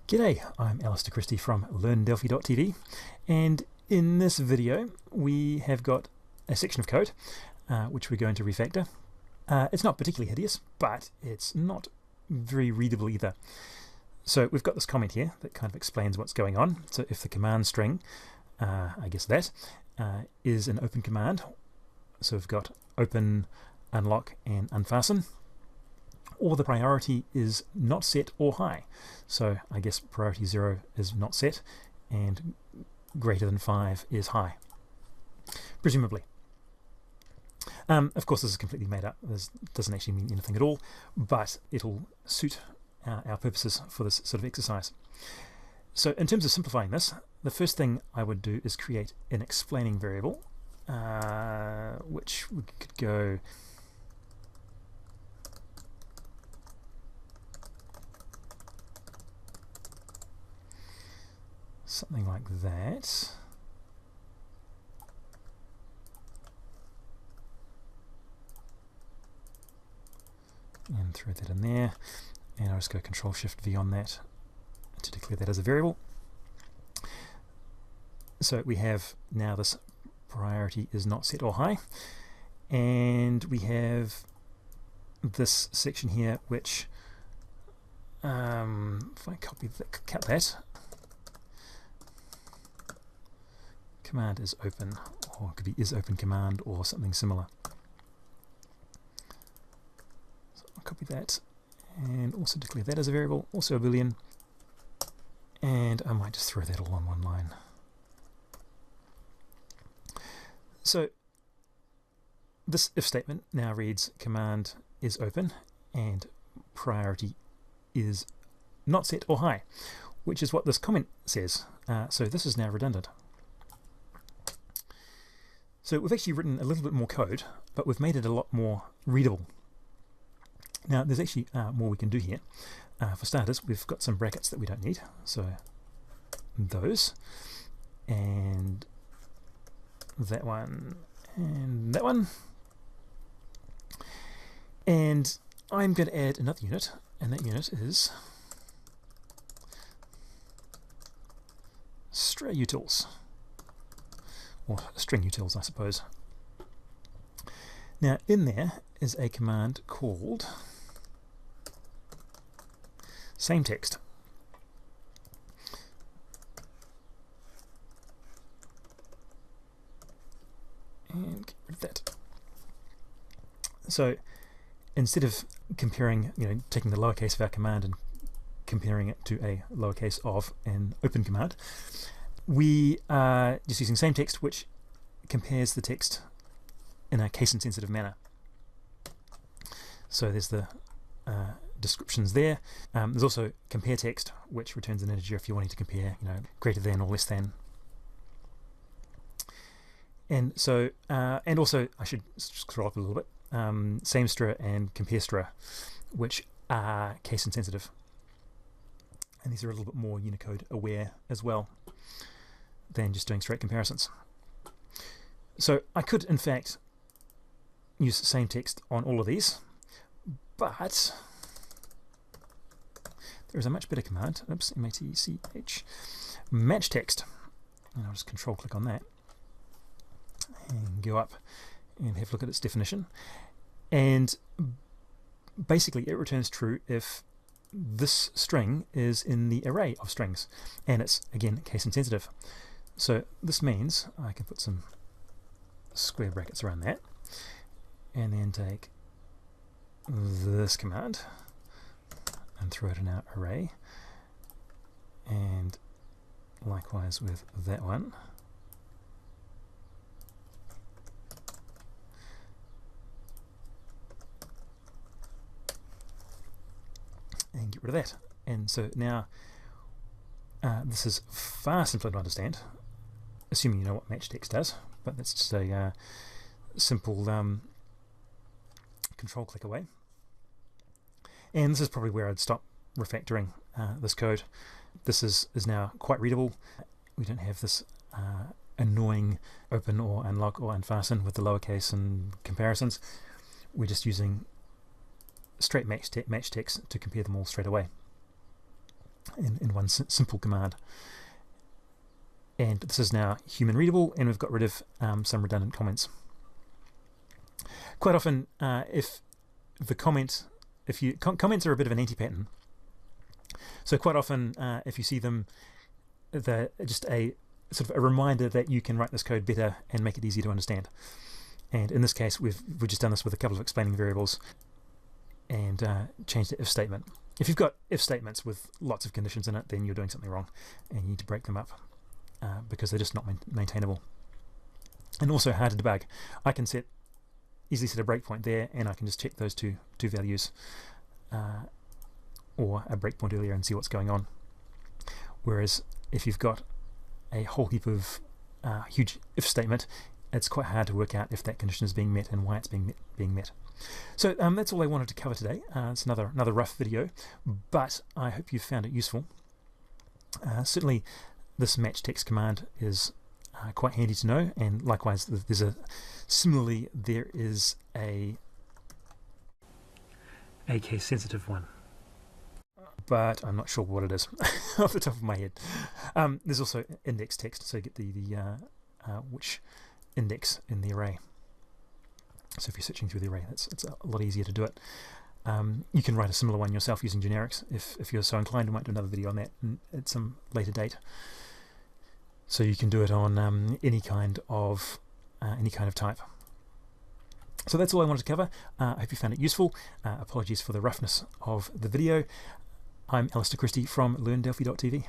G'day, I'm Alister Christie from LearnDelphi.tv, and in this video we have got a section of code which we're going to refactor. It's not particularly hideous, but it's not very readable either. So we've got this comment here that kind of explains what's going on. So if the command string, I guess that, is an open command, so we've got open, unlock, and unfasten, or the priority is not set or high. So I guess priority 0 is not set and greater than 5 is high, presumably. Of course, this is completely made up. This doesn't actually mean anything at all, but it'll suit our purposes for this sort of exercise. So in terms of simplifying this, the first thing I would do is create an explaining variable, which we could go something like that. And throw that in there. And I'll just go Control-Shift-V on that to declare that as a variable. So we have now this priority is not set or high. And we have this section here which, if I copy that, cut that, command is open, or it could be is open command or something similar. So I'll copy that and also declare that as a variable, also a boolean, and I might just throw that all on one line. So this if statement now reads command is open and priority is not set or high, which is what this comment says. So this is now redundant. So we've actually written a little bit more code, but we've made it a lot more readable. Now there's actually more we can do here. For starters, we've got some brackets that we don't need, so those, and that one, and that one. And I'm going to add another unit, and that unit is StrUtils. Or StrUtils, I suppose. Now in there is a command called sameText. And get rid of that. So instead of comparing, taking the lowercase of our command and comparing it to a lowercase of an open command, we are just using sameText, which compares the text in a case-insensitive manner. So there's the descriptions there. There's also compare text, which returns an integer if you're wanting to compare, greater than or less than. And so, and also, I should scroll up a little bit. SameStr and CompareStr, which are case-insensitive, and these are a little bit more Unicode aware as well than just doing straight comparisons. So I could in fact use sameText on all of these, but there is a much better command. Oops, M-A-T-C-H, matchText. And I'll just control-click on that and go up and have a look at its definition. And basically it returns true if this string is in the array of strings, and it's again case insensitive. So this means I can put some square brackets around that and then take this command and throw it in our array, and likewise with that one. And get rid of that. And so now this is far simpler to understand, assuming you know what matchText does, but that's just a simple control click away. And this is probably where I'd stop refactoring this code. This is now quite readable. We don't have this annoying open or unlock or unfasten with the lowercase and comparisons. We're just using straight match text to compare them all straight away. in one simple command. And this is now human readable, and we've got rid of some redundant comments. Quite often, if the comments are a bit of an anti-pattern. So quite often, if you see them, they're just a sort of a reminder that you can write this code better and make it easier to understand. And in this case, we've just done this with a couple of explaining variables and changed the if statement. If you've got if statements with lots of conditions in it, then you're doing something wrong, and you need to break them up because they're just not maintainable. And also hard to debug. I can easily set a breakpoint there, and I can just check those two values or a breakpoint earlier and see what's going on. Whereas if you've got a whole heap of huge if statement, it's quite hard to work out if that condition is being met and why it's being met. So that's all I wanted to cover today. It's another rough video, but I hope you found it useful. Certainly this match text command is quite handy to know, and likewise similarly there is a case sensitive one, but I'm not sure what it is off the top of my head. There's also index text, so you get the which index in the array. So if you're searching through the array, it's a lot easier to do it. You can write a similar one yourself using generics if you're so inclined. I might do another video on that at some later date. So you can do it on any kind of type. So that's all I wanted to cover. I hope you found it useful. Apologies for the roughness of the video. I'm Alister Christie from LearnDelphi.tv.